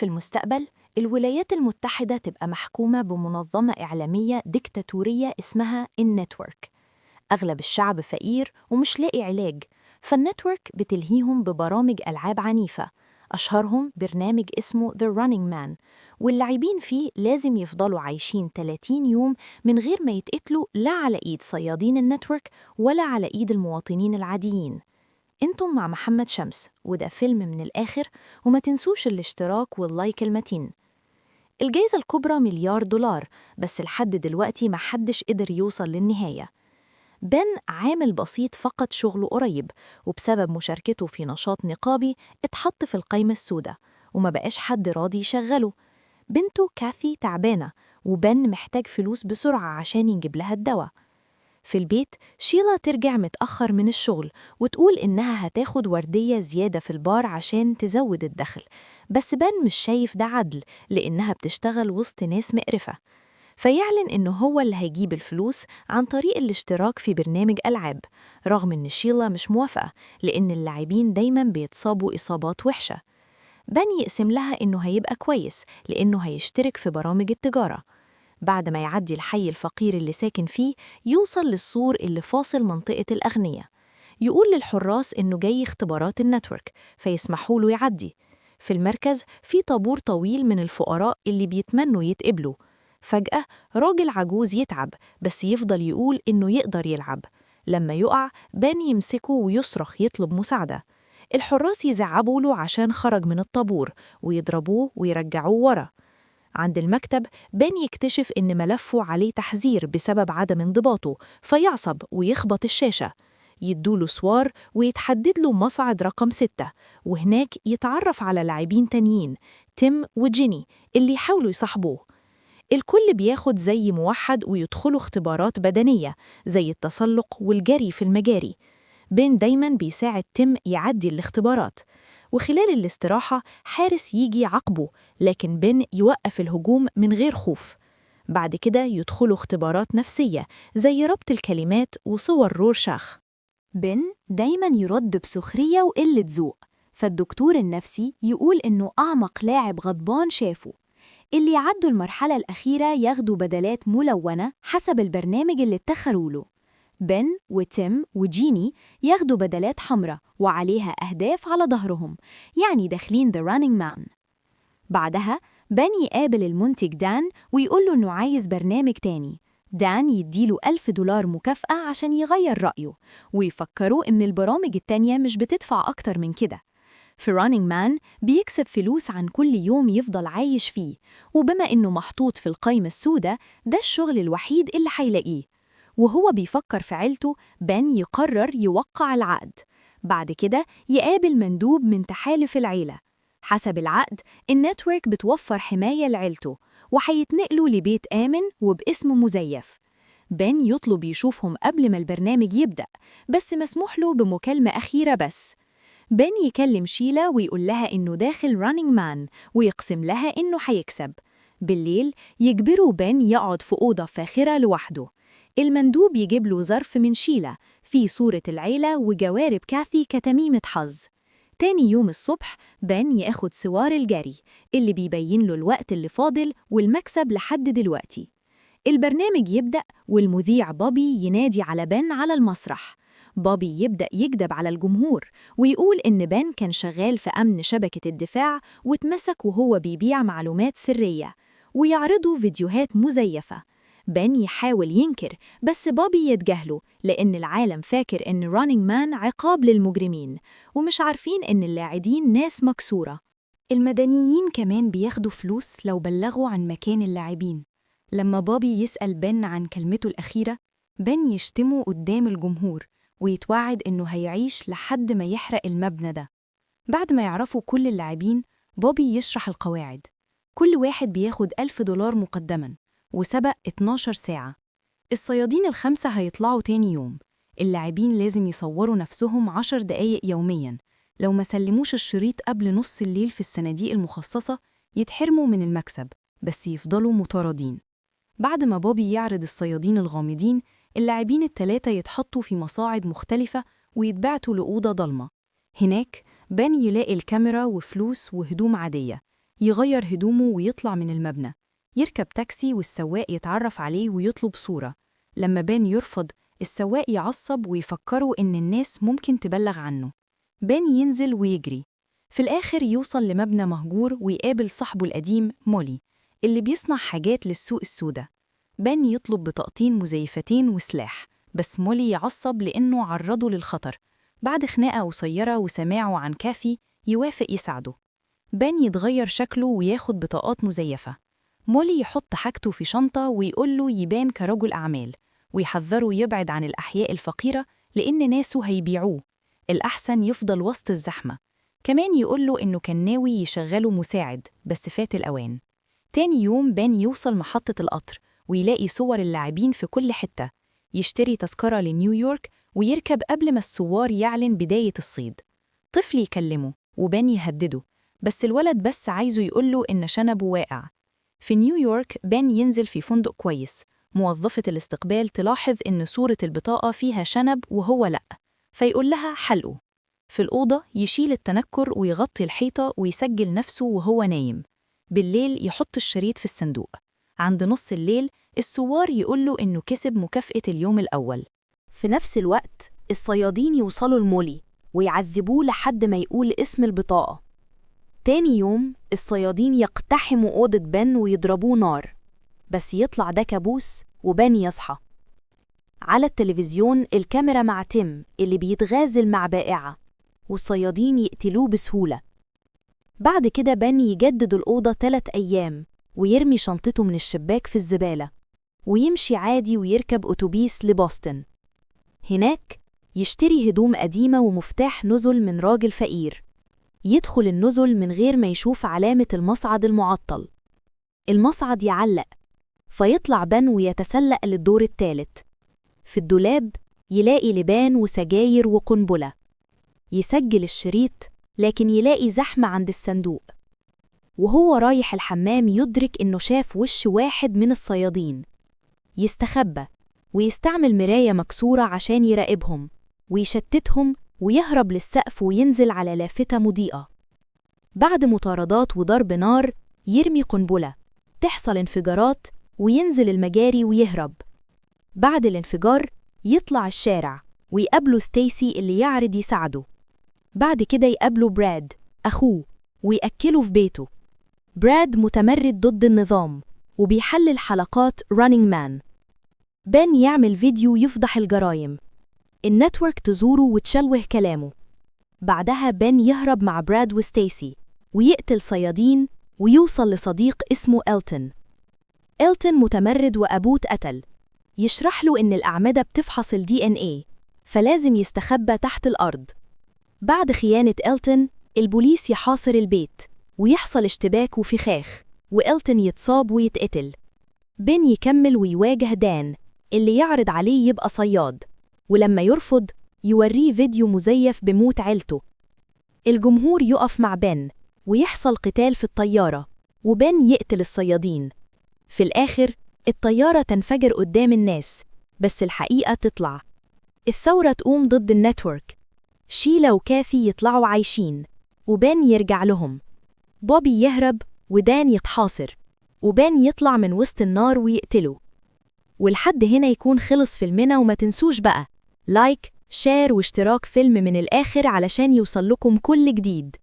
في المستقبل الولايات المتحدة تبقى محكومة بمنظمة إعلامية ديكتاتورية اسمها النتورك. أغلب الشعب فقير ومش لاقي علاج، فالنتورك بتلهيهم ببرامج ألعاب عنيفة، أشهرهم برنامج اسمه The Running Man، واللاعبين فيه لازم يفضلوا عايشين 30 يوم من غير ما يتقتلوا لا على إيد صيادين النتورك ولا على إيد المواطنين العاديين. انتم مع محمد شمس، وده فيلم من الآخر، وما تنسوش الاشتراك واللايك المتين. الجائزة الكبرى $1,000,000، بس لحد دلوقتي ما حدش قدر يوصل للنهاية. بن عامل بسيط فقد شغله قريب، وبسبب مشاركته في نشاط نقابي اتحط في القايمة السوداء وما بقاش حد راضي يشغله. بنته كاثي تعبانة، وبن محتاج فلوس بسرعة عشان ينجيب لها الدواء. في البيت شيلا ترجع متأخر من الشغل وتقول إنها هتاخد وردية زيادة في البار عشان تزود الدخل، بس بن مش شايف ده عدل لإنها بتشتغل وسط ناس مقرفة، فيعلن إنه هو اللي هيجيب الفلوس عن طريق الاشتراك في برنامج ألعاب، رغم إن شيلا مش موافقة لإن اللاعبين دايماً بيتصابوا إصابات وحشة. بن يقسم لها إنه هيبقى كويس لإنه هيشترك في برامج التجارة. بعد ما يعدي الحي الفقير اللي ساكن فيه، يوصل للسور اللي فاصل منطقة الأغنياء. يقول للحراس إنه جاي اختبارات النتورك، فيسمحوا له يعدي. في المركز في طابور طويل من الفقراء اللي بيتمنوا يتقبلوا. فجأة راجل عجوز يتعب، بس يفضل يقول إنه يقدر يلعب. لما يقع بان يمسكه ويصرخ يطلب مساعدة. الحراس يزعبوا له عشان خرج من الطابور، ويضربوه ويرجعوه ورا. عند المكتب بان يكتشف إن ملفه عليه تحذير بسبب عدم انضباطه، فيعصب ويخبط الشاشة. يدوله سوار ويتحدد له مصعد رقم 6، وهناك يتعرف على لاعبين تانيين، تيم وجيني، اللي يحاولوا يصاحبوه. الكل بياخد زي موحد ويدخلوا اختبارات بدنية زي التسلق والجري في المجاري. بين دايماً بيساعد تيم يعدي الاختبارات، وخلال الاستراحة حارس يجي عقبه، لكن بين يوقف الهجوم من غير خوف. بعد كده يدخلوا اختبارات نفسية زي ربط الكلمات وصور رورشاخ. بن دايماً يرد بسخرية وقلة ذوق، فالدكتور النفسي يقول إنه أعمق لاعب غضبان شافه. اللي يعدوا المرحلة الأخيرة ياخدوا بدلات ملونة حسب البرنامج اللي اتخذوا له. بن وتيم وجيني ياخدوا بدلات حمراء وعليها أهداف على ظهرهم، يعني داخلين The Running Man. بعدها بن يقابل المنتج دان ويقول له إنه عايز برنامج تاني. دان يديله $1,000 مكافأة عشان يغير رأيه، ويفكروا إن البرامج التانية مش بتدفع أكتر من كده. في رانينج مان بيكسب فلوس عن كل يوم يفضل عايش فيه، وبما إنه محطوط في القايمة السوداء ده الشغل الوحيد اللي هيلاقيه. وهو بيفكر في عيلته، بن يقرر يوقع العقد. بعد كده يقابل مندوب من تحالف العيلة. حسب العقد النتورك بتوفر حماية لعيلته، وحيتنقلوا لبيت آمن وباسم مزيف. بن يطلب يشوفهم قبل ما البرنامج يبدأ، بس مسموح له بمكالمة أخيرة بس. بن يكلم شيلا ويقول لها إنه داخل رانينج مان، ويقسم لها إنه حيكسب. بالليل يجبروا بن يقعد في أوضة فاخرة لوحده. المندوب يجيب له ظرف من شيلا فيه صورة العيلة وجوارب كاثي كتميمة حظ. تاني يوم الصبح بن ياخد سوار الجري اللي بيبين له الوقت اللي فاضل والمكسب لحد دلوقتي. البرنامج يبدأ والمذيع بوبي ينادي على بن على المسرح. بوبي يبدأ يكذب على الجمهور ويقول إن بن كان شغال في أمن شبكة الدفاع واتمسك وهو بيبيع معلومات سرية، ويعرضوا فيديوهات مزيفة. بن يحاول ينكر، بس بوبي يتجاهله لأن العالم فاكر إن رانينج مان عقاب للمجرمين، ومش عارفين إن اللاعبين ناس مكسورة. المدنيين كمان بياخدوا فلوس لو بلغوا عن مكان اللاعبين. لما بوبي يسأل بن عن كلمته الأخيرة، بن يشتمه قدام الجمهور ويتوعد إنه هيعيش لحد ما يحرق المبنى ده. بعد ما يعرفوا كل اللاعبين، بوبي يشرح القواعد. كل واحد بياخد $1,000 مقدماً، وسبق 12 ساعة. الصيادين ال5 هيطلعوا تاني يوم. اللاعبين لازم يصوروا نفسهم 10 دقايق يومياً. لو ما سلموش الشريط قبل نص الليل في الصناديق المخصصة يتحرموا من المكسب، بس يفضلوا مطاردين. بعد ما بوبي يعرض الصيادين الغامضين، اللاعبين ال3 يتحطوا في مصاعد مختلفة ويتبعتوا لأوضة ضلمة. هناك بن يلاقي الكاميرا وفلوس وهدوم عادية، يغير هدومه ويطلع من المبنى، يركب تاكسي والسواق يتعرف عليه ويطلب صورة. لما بان يرفض، السواق يعصب ويفكروا إن الناس ممكن تبلغ عنه. بان ينزل ويجري. في الآخر يوصل لمبنى مهجور ويقابل صاحبه القديم مولي اللي بيصنع حاجات للسوق السوداء. بان يطلب بطاقتين مزيفتين وسلاح، بس مولي يعصب لأنه عرضه للخطر. بعد خناقة قصيرة وسماعه عن كافي يوافق يساعده. بان يتغير شكله وياخد بطاقات مزيفة. مولي يحط حاجته في شنطة ويقوله يبان كرجل أعمال، ويحذره يبعد عن الأحياء الفقيرة لأن ناسه هيبيعوه، الأحسن يفضل وسط الزحمة. كمان يقوله إنه كان ناوي يشغله مساعد بس فات الأوان. تاني يوم بان يوصل محطة القطر ويلاقي صور اللاعبين في كل حتة. يشتري تذكرة لنيويورك ويركب قبل ما الثوار يعلن بداية الصيد. طفل يكلمه وبان يهدده، بس الولد بس عايزه يقوله إن شنبه واقع. في نيويورك بان ينزل في فندق كويس. موظفة الاستقبال تلاحظ إن صورة البطاقة فيها شنب وهو لأ، فيقول لها حلقه. في الأوضة يشيل التنكر ويغطي الحيطة ويسجل نفسه وهو نايم. بالليل يحط الشريط في الصندوق. عند نص الليل الثوار يقوله إنه كسب مكافأة اليوم الأول. في نفس الوقت الصيادين يوصلوا لمولي ويعذبوه لحد ما يقول اسم البطاقة. تاني يوم الصيادين يقتحموا أوضة بن ويضربوه نار، بس يطلع ده كابوس وبن يصحى. على التلفزيون الكاميرا مع تيم اللي بيتغازل مع بائعة، والصيادين يقتلوه بسهولة. بعد كده بن يجدد الأوضة 3 أيام ويرمي شنطته من الشباك في الزبالة، ويمشي عادي ويركب أتوبيس لبوسطن. هناك يشتري هدوم قديمة ومفتاح نزل من راجل فقير. يدخل النزل من غير ما يشوف علامة المصعد المعطل. المصعد يعلق، فيطلع بن ويتسلق للدور الثالث. في الدولاب يلاقي لبان وسجاير وقنبلة. يسجل الشريط لكن يلاقي زحمة عند الصندوق. وهو رايح الحمام يدرك إنه شاف وش واحد من الصيادين. يستخبى ويستعمل مراية مكسورة عشان يراقبهم ويشتتهم، ويهرب للسقف وينزل على لافتة مضيئة. بعد مطاردات وضرب نار يرمي قنبلة، تحصل انفجارات وينزل المجاري ويهرب. بعد الانفجار يطلع الشارع ويقابله ستيسي اللي يعرض يساعده. بعد كده يقابله براد أخوه ويأكله في بيته. براد متمرد ضد النظام وبيحلل حلقات رانينج مان. بن يعمل فيديو يفضح الجرايم. النتورك تزوره وتشوه كلامه. بعدها بن يهرب مع براد وستيسي ويقتل صيادين ويوصل لصديق اسمه إلتون. إلتون متمرد وأبوه اتقتل. يشرح له إن الأعمدة بتفحص ال DNA، فلازم يستخبى تحت الأرض. بعد خيانة إلتون البوليس يحاصر البيت ويحصل اشتباك وفخاخ، وإلتون يتصاب ويتقتل. بن يكمل ويواجه دان اللي يعرض عليه يبقى صياد، ولما يرفض يوريه فيديو مزيف بموت عيلته. الجمهور يقف مع بن ويحصل قتال في الطيارة، وبن يقتل الصيادين. في الآخر الطيارة تنفجر قدام الناس، بس الحقيقة تطلع. الثورة تقوم ضد النتورك. شيلا وكاثي يطلعوا عايشين وبن يرجع لهم. بوبي يهرب ودان يتحاصر، وبن يطلع من وسط النار ويقتله. ولحد هنا يكون خلص فيلمنا، وما تنسوش بقى لايك، شير واشتراك فيلم من الآخر علشان يوصل لكم كل جديد.